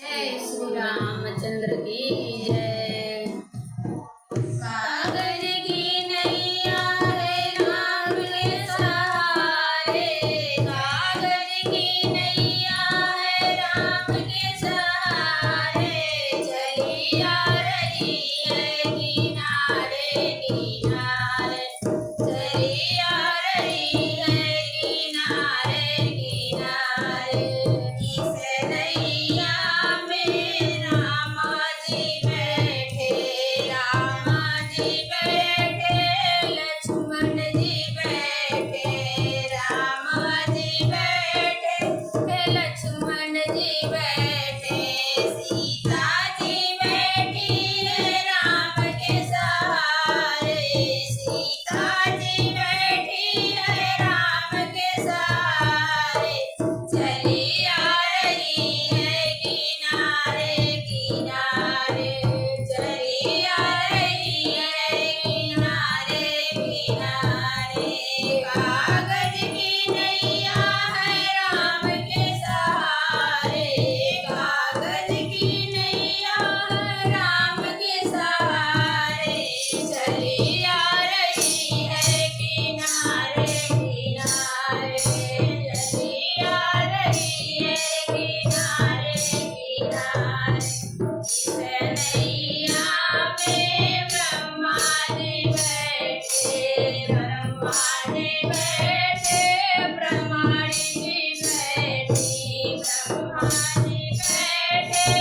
जय श्री रामचंद्र की जय। कागज की नैया है राम के सहारे, कागज की नैया है राम के सहारे, चली आ रही है किनारे किनारे, चली आ रही है किनारे किनारे। इस नैया में रामा जी बैठे, रामा जी बैठे, लक्ष्मण जी बैठे, रामा जी बैठे, लक्ष्मण जी बैठे, सीता जी बैठी है राम के सहारे, सीता जी बैठी है राम के सहारे, चली आ रही है किनारे किनारे, चली आ रही है किनारे किनारे। कागज की नैया है राम के सहारे, कागज की नैया है राम के सहारे, चली आ रही है किनारे किनारे, चली आ रही है किनारे किनारे। इस नैया में ब्रह्मा जी बैठे, ब्रह्मा जी बैठे, ब्रह्माणी जी बैठी, ब्रह्मा जी बैठे,